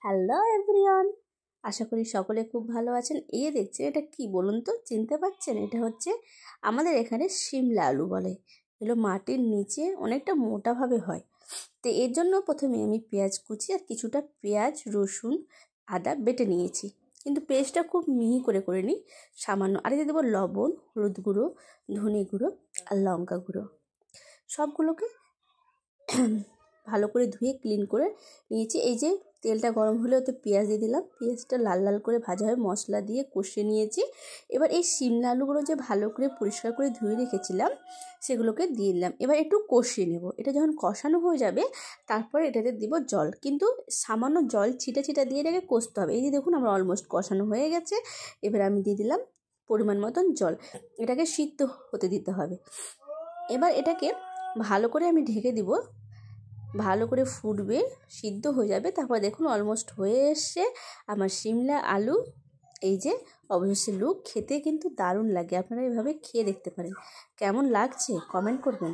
Hello everyone, আশা করি সকলে খুব ভালো আছেন। এই দেখছেন এটা কি বলুন তো, চিনতে পারছেন? এটা হচ্ছে আমাদের এখানে শিমলা আলু বলে। এগুলো মাটির নিচে অনেকটা মোটাভাবে হয়। তো এর জন্য প্রথমে আমি পেঁয়াজ কুচি আর কিছুটা পেঁয়াজ, রসুন, আদা বেটে নিয়েছি, কিন্তু পেস্টটা খুব মিহি করে নিই সামান্য। আর এতে দেবো লবণ, হলুদ গুঁড়ো, ধনে গুঁড়ো আর লঙ্কা গুঁড়ো। সবগুলোকে ভালো করে ধুয়ে ক্লিন করে নিয়েছি। এই যে তেলটা গরম হলে ওতে পেঁয়াজ দিয়ে দিলাম, পেঁয়াজটা লাল লাল করে ভাজা হয়ে মশলা দিয়ে কষিয়ে নিয়েছি। এবার এই শিমলা আলুগুলো যে ভালো করে পরিষ্কার করে ধুয়ে রেখেছিলাম সেগুলোকে দিয়ে দিলাম। এবার একটু কষিয়ে নেব। এটা যখন কষানো হয়ে যাবে তারপরে এটাতে দিব জল, কিন্তু সামান্য জল ছিটা দিয়ে এটাকে কষতে হবে। এই যে দেখুন আমার অলমোস্ট কষানো হয়ে গেছে। এবার আমি দিয়ে দিলাম পরিমাণ মতন জল, এটাকে সিদ্ধ হতে দিতে হবে। এবার এটাকে ভালো করে আমি ঢেকে দিব, ভালো করে ফুটবে, সিদ্ধ হয়ে যাবে। তারপর দেখুন অলমোস্ট হয়ে এসছে আমার শিমলা আলু। এই যে অবশেষে লুক, খেতে কিন্তু দারুণ লাগে। আপনারা এভাবে খেয়ে দেখতে পারেন। কেমন লাগছে কমেন্ট করবেন।